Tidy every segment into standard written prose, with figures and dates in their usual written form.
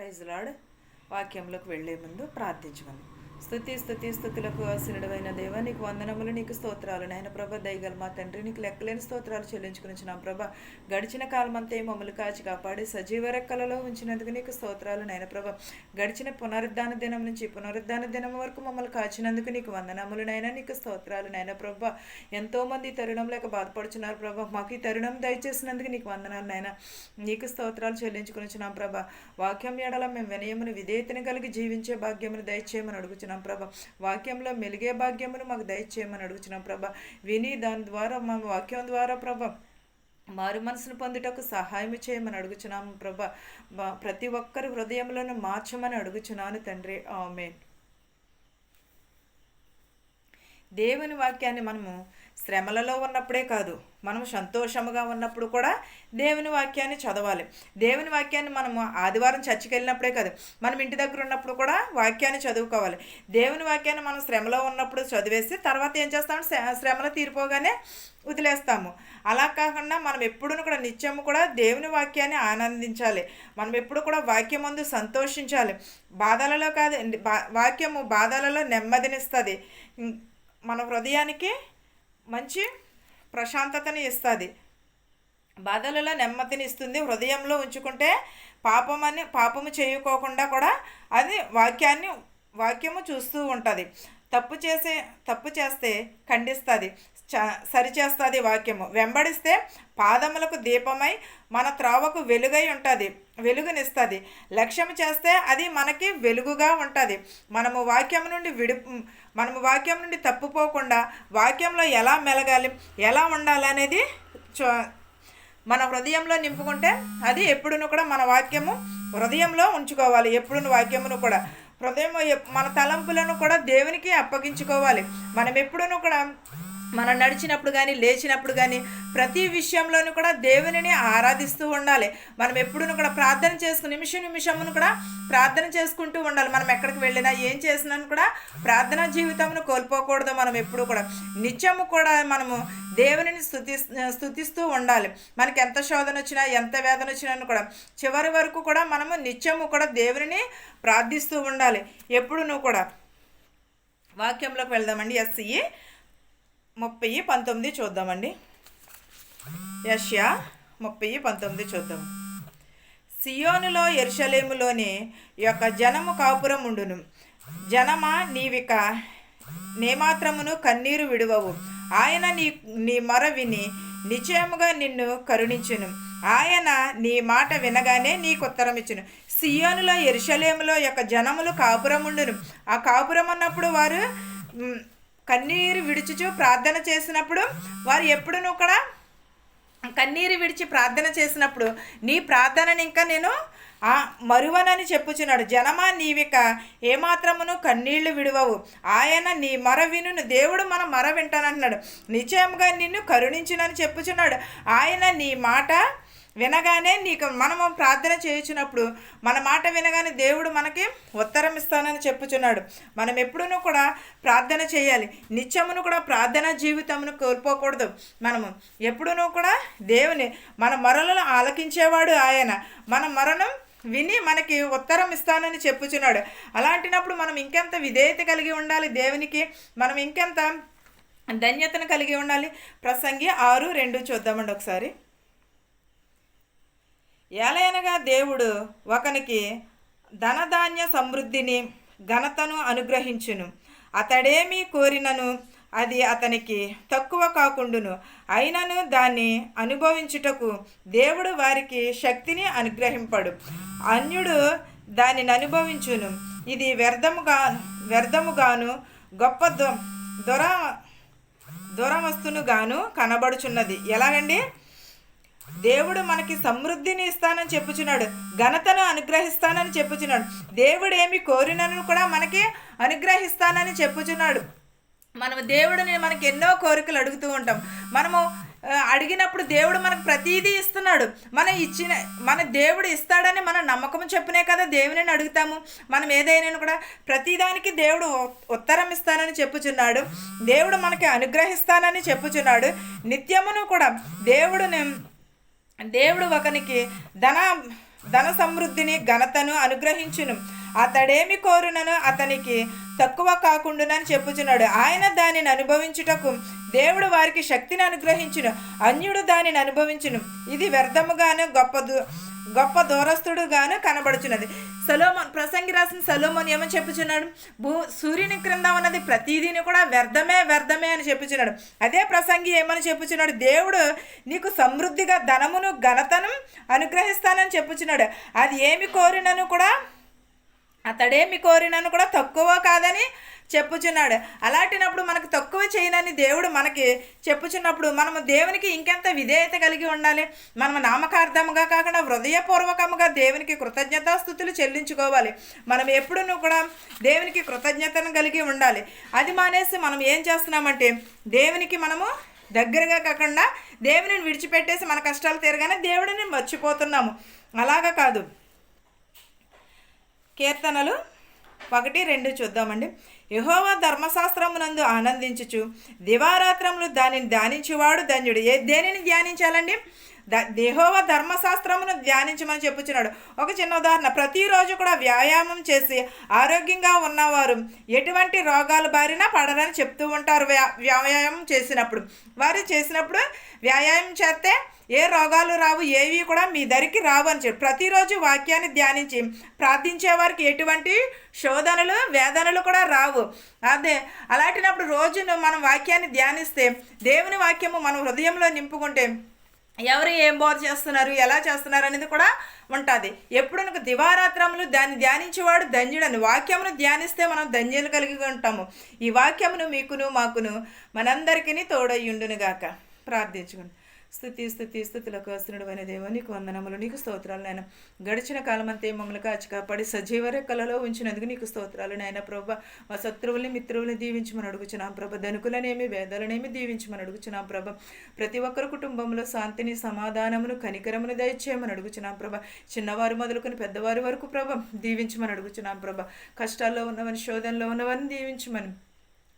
Praise lord. వాక్యంలోకి వెళ్లే ముందు ప్రార్థించమని. స్తుతులకు ఆశీనుడైన దేవా, నీకు వందనములు, నీకు స్తోత్రాలు. నాయన ప్రభ, దయగల మా తండ్రి, నీకు లెక్కలేని స్తోత్రాలు చెల్లించుకుని ప్రభ. గడిచిన కాలం అంతా మమ్మల్ని కాచి కాపాడి సజీవ రెక్కలలో ఉంచినందుకు నీకు స్తోత్రాలు. నాయన ప్రభ, గడిచిన పునరుద్ధాన దినం నుంచి పునరుద్ధాన దినం వరకు మమ్మల్ని కాచినందుకు నీకు వందనములు. నాయన నీకు స్తోత్రాలు. నాయన ప్రభ, ఎంతోమంది ఈ తరుణం లేక బాధపడుచున్నారు ప్రభ. మాకు ఈ తరుణం దయచేసినందుకు నీకు వందనాలు. నాయన నీకు స్తోత్రాలు చెల్లించుకునిచున్నాం ప్రభ. వాక్యం ఎడల మేము వినయమును విధేయతను కలిగి జీవించే భాగ్యమును దయచేయమని అడుగుచున్నాం ప్రభ. వాక్యంలో మెలిగే భాగ్యమును మాకు దయచేయమని అడుగుచున్నాం ప్రభ. విని దాని ద్వారా మా వాక్యం ద్వారా ప్రభ మారు మనసును పొందుటకు సహాయం చేయమని అడుగుచున్నాము ప్రభ. ప్రతి ఒక్కరి హృదయంలోనూ మార్చమని అడుగుచున్నాను తండ్రి. ఆమేన్. దేవుని వాక్యాన్ని మనము శ్రమలలో ఉన్నప్పుడే కాదు, మనం సంతోషముగా ఉన్నప్పుడు కూడా దేవుని వాక్యాన్ని చదవాలి. దేవుని వాక్యాన్ని మనము ఆదివారం చర్చికి వెళ్ళినప్పుడే కాదు, మనం ఇంటి దగ్గర ఉన్నప్పుడు కూడా వాక్యాన్ని చదువుకోవాలి. దేవుని వాక్యాన్ని మనం శ్రమలో ఉన్నప్పుడు చదివేసి తర్వాత ఏం చేస్తాము, శ్రమలో తీరిపోగానే వదిలేస్తాము. అలా కాకుండా మనం ఎప్పుడూ కూడా నిత్యము కూడా దేవుని వాక్యాన్ని ఆనందించాలి. మనం ఎప్పుడు కూడా వాక్యం ముందు సంతోషించాలి. బాధలలో కాదు, వాక్యము బాధలలో నెమ్మదినిస్తుంది. మన హృదయానికి మంచి ప్రశాంతతని ఇస్తుంది. బాధలలో నెమ్మదిని ఇస్తుంది. హృదయంలో ఉంచుకుంటే పాపము చేయకోకుండా కూడా అది వాక్యము చూస్తూ ఉంటుంది. తప్పు చేస్తే ఖండిస్తుంది, సరిచేస్తుంది. వాక్యము వెంబడిస్తే పాదములకు దీపమై మన త్రోవకు వెలుగై ఉంటుంది, వెలుగునిస్తుంది. లక్ష్యము చేస్తే అది మనకి వెలుగుగా ఉంటుంది. మనము వాక్యం నుండి తప్పుపోకుండా వాక్యంలో ఎలా మెలగాలి, ఎలా ఉండాలనేది మన హృదయంలో నింపుకుంటే అది ఎప్పుడును కూడా మన వాక్యము హృదయంలో ఉంచుకోవాలి. ఎప్పుడును వాక్యమును కూడా హృదయం, మన తలంపులను కూడా దేవునికి అప్పగించుకోవాలి. మనం ఎప్పుడును కూడా మనం నడిచినప్పుడు కానీ లేచినప్పుడు కానీ ప్రతి విషయంలోనూ కూడా దేవునిని ఆరాధిస్తూ ఉండాలి. మనం ఎప్పుడూ కూడా ప్రార్థన చేసుకుని నిమిషమును కూడా ప్రార్థన చేసుకుంటూ ఉండాలి. మనం ఎక్కడికి వెళ్ళినా ఏం చేసినా కూడా ప్రార్థనా జీవితమును కోల్పోకూడదు. మనం ఎప్పుడు కూడా నిత్యము కూడా మనము దేవునిని స్తుతిస్తూ ఉండాలి. మనకి ఎంత శోధన వచ్చినా ఎంత వేదన వచ్చినా కూడా చివరి వరకు కూడా మనము నిత్యము కూడా దేవునిని ప్రార్థిస్తూ ఉండాలి. ఎప్పుడూ కూడా వాక్యంలోకి వెళ్దామండి. యెషయా 30:19 చూద్దామండి. యెషయా 30:19 చూద్దాం. సియోనులో యెరూషలేములోని యొక్క జనము కాపురం ఉండును. జనమా, నీవిక నేమాత్రమును కన్నీరు విడువవు. ఆయన నీ మొర విని నిశ్చయముగా నిన్ను కరుణించును. ఆయన నీ మాట వినగానే నీకు ఉత్తరం ఇచ్చును. సియోనులో యెరూషలేములో యొక్క జనములు కాపురం ఉండును. ఆ కాపురం అన్నప్పుడు వారు కన్నీరు విడుచుచు ప్రార్థన చేసినప్పుడు, వారు ఎప్పుడునూ కూడా కన్నీరు విడిచి ప్రార్థన చేసినప్పుడు నీ ప్రార్థనని ఇంకా నేను మరువనని చెప్పుచున్నాడు. జనమా, నీవిక ఏమాత్రమును కన్నీళ్లు విడువవు. ఆయన నీ మొర వినును. దేవుడు మన మొర వింటానంటున్నాడు. నిశ్చయంగా నిన్ను కరుణించునని చెప్పుచున్నాడు. ఆయన నీ మాట వినగానే మనము ప్రార్థన చేయించినప్పుడు మన మాట వినగానే దేవుడు మనకి ఉత్తరం ఇస్తానని చెప్పుచున్నాడు. మనం ఎప్పుడూ కూడా ప్రార్థన చేయాలి. నిత్యమును కూడా ప్రార్థన జీవితమును కోల్పోకూడదు. మనము ఎప్పుడూ కూడా దేవుని మన మొరలను ఆలకించేవాడు ఆయన. మన మొరను విని మనకి ఉత్తరం ఇస్తానని చెప్పుచున్నాడు. అలాంటినప్పుడు మనం ఇంకెంత విధేయత కలిగి ఉండాలి దేవునికి, మనం ఇంకెంత ధన్యతను కలిగి ఉండాలి. ప్రసంగి 6:2 చూద్దామండి ఒకసారి. ఏలయనగా దేవుడు ఒకనికి ధనధాన్య సమృద్ధిని ఘనతను అనుగ్రహించును. అతడేమి కోరినను అది అతనికి తక్కువ కాకుండును. అయినను దాన్ని అనుభవించుటకు దేవుడు వారికి శక్తిని అనుగ్రహింపడు. అన్యుడు దానిని అనుభవించును. ఇది వ్యర్థముగాను గొప్ప దూరవస్తునుగాను కనబడుచున్నది. ఎలాగండి? దేవుడు మనకి సమృద్ధిని ఇస్తానని చెప్పుచున్నాడు, ఘనతను అనుగ్రహిస్తానని చెప్పుచున్నాడు. దేవుడు ఏమి కోరినను కూడా మనకి అనుగ్రహిస్తానని చెప్పుచున్నాడు. దేవుడిని మనకి ఎన్నో కోరికలు అడుగుతూ ఉంటాం. మనము అడిగినప్పుడు దేవుడు మనకు ప్రతీదీ ఇస్తున్నాడు. మన దేవుడు ఇస్తాడని మన నమ్మకం చెప్పునే కదా దేవుని అడుగుతాము. మనం ఏదైనా కూడా ప్రతిదానికి దేవుడు ఉత్తరం ఇస్తానని చెప్పుచున్నాడు. దేవుడు మనకి అనుగ్రహిస్తానని చెప్పుచున్నాడు. నిత్యమును కూడా దేవుడు ఒకనికి ధన సమృద్ధిని ఘనతను అనుగ్రహించును. అతడేమి కోరునను అతనికి తక్కువ కాకుండానని చెప్పుచున్నాడు. ఆయన దానిని అనుభవించుటకు దేవుడు వారికి శక్తిని అనుగ్రహించును. అన్యుడు దానిని అనుభవించును. ఇది వ్యర్థముగాను గొప్ప దూరస్తుడుగాను కనబడుచున్నది. ప్రసంగి రాసిన సొలొమోను ఏమని చెప్పుచున్నాడు? సూర్యుని క్రింద ఉన్నది ప్రతిదీని కూడా వ్యర్థమే అని చెప్పుచున్నాడు. అదే ప్రసంగి ఏమని చెప్పుచున్నాడు? దేవుడు నీకు సమృద్ధిగా ధనమును ఘనతను అనుగ్రహిస్తానని చెప్పుచున్నాడు. అది అతడేమి కోరినను కూడా తక్కువ కాదని చెప్పుచున్నాడు. అలాంటినప్పుడు మనకు తక్కువ చేయనని దేవుడు మనకి చెప్పుచున్నప్పుడు మనము దేవునికి ఇంకెంత విధేయత కలిగి ఉండాలి. మనము నామకార్థముగా కాకుండా హృదయపూర్వకముగా దేవునికి కృతజ్ఞతాస్తుతులు చెల్లించుకోవాలి. మనం ఎప్పుడూ కూడా దేవునికి కృతజ్ఞతను కలిగి ఉండాలి. అది మానేసి మనం ఏం చేస్తున్నామంటే దేవునికి మనము దగ్గరగా కాకుండా దేవుని విడిచిపెట్టేసి మన కష్టాలు తీరగానే దేవుడిని మర్చిపోతున్నాము. అలాగా కాదు. కీర్తనలు 1-2 చూద్దామండి. యెహోవా ధర్మశాస్త్రమునందు ఆనందించుచు దివారాత్రములు దానిని ధ్యానించువాడు ధన్యుడు. దేనిని ధ్యానించాలండి? యెహోవా ధర్మశాస్త్రమును ధ్యానించమని చెప్పుచున్నాడు. ఒక చిన్న ఉదాహరణ, ప్రతిరోజు కూడా వ్యాయామం చేసి ఆరోగ్యంగా ఉన్నవారు ఎటువంటి రోగాల బారిన పడరని చెప్తూ ఉంటారు. వ్యాయామం చేసినప్పుడు వ్యాయామం చేస్తే ఏ రోగాలు రావు, ఏవి కూడా మీ దరికి రావు అని చెప్పి ప్రతిరోజు వాక్యాన్ని ధ్యానించి ప్రార్థించే వారికి ఎటువంటి శోధనలు వేదనలు కూడా రావు. అలాంటినప్పుడు రోజును మనం వాక్యాన్ని ధ్యానిస్తే దేవుని వాక్యము మనం హృదయంలో నింపుకుంటే ఎవరు ఏం బోధ చేస్తున్నారు, ఎలా చేస్తున్నారు అనేది కూడా ఉంటుంది. ఎప్పుడు దివారాత్రములు దాన్ని ధ్యానించేవాడు ధన్యుడని. వాక్యమును ధ్యానిస్తే మనం ధన్యులు కలిగి ఉంటాము. ఈ వాక్యమును మీకును మాకును మనందరికీ తోడయ్యుండును గాక. ప్రార్థించుకుని స్థుతులకు వస్తునుడైన దేవా, నీకు వందనములు, నీకు స్తోత్రాలు నాయన. గడిచిన కాలమంతా మమ్మల్ని కాచి కాపాడి సజీవ రెక్కలలో ఉంచినందుకు నీకు స్తోత్రాలు నాయన. ప్రభా, మా శత్రువుల్ని మిత్రువుల్ని దీవించమని అడుగుచున్నాం ప్రభా. ధనుకులనేమి వేదలనేమి దీవించమని అడుగుచున్నాం ప్రభా. ప్రతి ఒక్కరు కుటుంబంలో శాంతిని, సమాధానమును, కనికరమును దయచేయమని అడుగుచున్నాం ప్రభా. చిన్నవారు మొదలుకొని పెద్దవారి వరకు ప్రభా దీవించమని అడుగుచున్నాం ప్రభా. కష్టాల్లో ఉన్నవని, శోధనలో ఉన్నవని దీవించమని,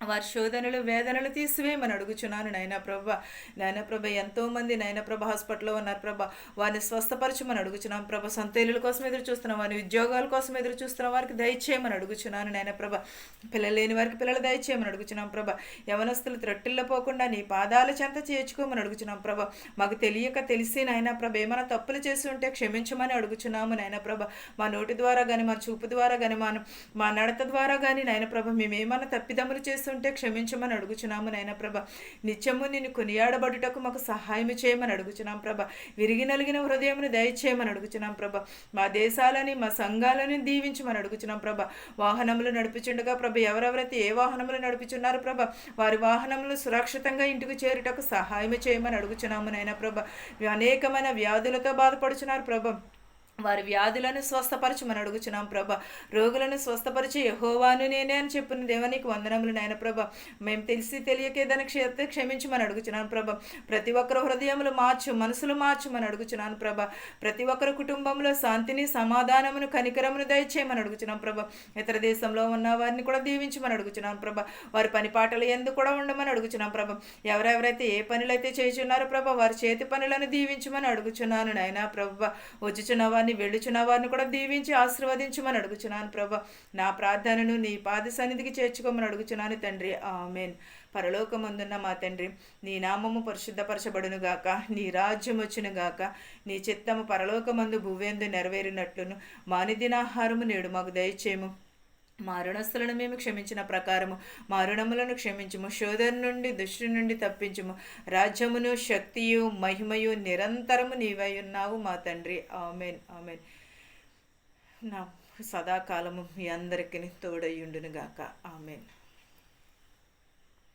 వారి శోధనలు వేదనలు తీసివేయమని అడుగుచున్నాను నాయన ప్రభ. ఎంతోమంది నాయన ప్రభ హాస్పిటల్లో ఉన్నారు ప్రభ. వారిని స్వస్థపరచమని అడుగుచున్నాం ప్రభ. సొంత ఇల్లుల కోసం ఎదురు చూస్తున్నాం, వారిని ఉద్యోగాల కోసం ఎదురు చూస్తున్న వారికి దయచేయమని అడుగుచున్నాను నాయన ప్రభ. పిల్లలు లేని వారికి పిల్లలు దయచేయమని అడుగుచున్నాం ప్రభ. యవనస్తులు త్రొట్టిల్లో పోకుండా నీ పాదాల చెంత చేర్చుకోమని అడుగుచున్నాం ప్రభ. మాకు తెలిసి నాయన ప్రభ ఏమైనా తప్పులు చేసి ఉంటే క్షమించమని అడుగుచున్నాము నాయన ప్రభ. మా నోటి ద్వారా కానీ, మా చూపు ద్వారా కానీ, మా నడత ద్వారా కానీ నాయన ప్రభ మేమేమైనా తప్పిదములు చేస్తుంటే క్షమించమని అడుగుచున్నాము నాయన ప్రభ. నిత్యము నిన్ను కొనియాడబడుటకు మాకు సహాయం చేయమని అడుగుచున్నాం ప్రభ. విరిగి నలిగిన హృదయమును దయచేయమని అడుగుచున్నాం ప్రభ. మా దేశాలని, మా సంఘాలని దీవించమని అడుగుచున్నాం ప్రభ. వాహనములు నడిపించుండగా ప్రభ, ఎవరెవరైతే ఏ వాహనములు నడిపించున్నారు ప్రభ, వారి వాహనములు సురక్షితంగా ఇంటికి చేరుటకు సహాయం చేయమని అడుగుచున్నాము నాయన ప్రభ. అనేకమైన వ్యాధులతో బాధపడుచున్నారు ప్రభ, వారి వ్యాధులను స్వస్థపరచమని అడుగుచున్నాం ప్రభ. రోగులను స్వస్థపరిచి యెహోవాను నేనే అని చెప్పిన దేవానికి వందనములు నాయన ప్రభ. మేము తెలియకే దాన్ని క్షమించమని అడుగుచున్నాను ప్రభ. ప్రతి ఒక్కరు హృదయములు మనసులు మార్చమని అడుగుచున్నాను ప్రభ. ప్రతి ఒక్కరు కుటుంబంలో శాంతిని, సమాధానమును, కనికరమును దయచేయమని అడుగుచున్నాం ప్రభ. ఇతర దేశంలో ఉన్న వారిని కూడా దీవించమని అడుగుచున్నాను ప్రభ. వారి పని పాటలు ఎందుకు కూడా ఉండమని అడుగుచున్నాం ప్రభ. ఎవరెవరైతే ఏ పనులైతే చేయుచున్నారో ప్రభ, వారి చేతి పనులను దీవించమని అడుగుచున్నాను నాయన ప్రభ. వచ్చుచున్న వెళ్ళుచున్న వారిని కూడా దీవించి ఆశీర్వదించమని అడుగుచున్నాను ప్రభ. నా ప్రార్థనను నీ పాద సన్నిధికి చేర్చుకోమని అడుగుచున్నాను తండ్రి. ఆమేన్. పరలోకమందున్న మా తండ్రి, నీ నామము పరిశుద్ధపరచబడును గాక, నీ రాజ్యం వచ్చును గాక, నీ చిత్తము పరలోకమందు భూవేందు నెరవేరినట్లును మా అనుదినాహారము నేడు మాకు దయచేయము. మా రుణస్థులను మేము క్షమించిన ప్రకారము మా రుణములను క్షమించుము. శోధన నుండి, దుష్టి నుండి తప్పించుము. రాజ్యమును, శక్తియు, మహిమయు నిరంతరము నీవై ఉన్నావు మా తండ్రి. ఆమేన్. ఆమేన్. నా సదాకాలము మీ అందరికీ తోడయ్యుండును గాక. ఆమేన్.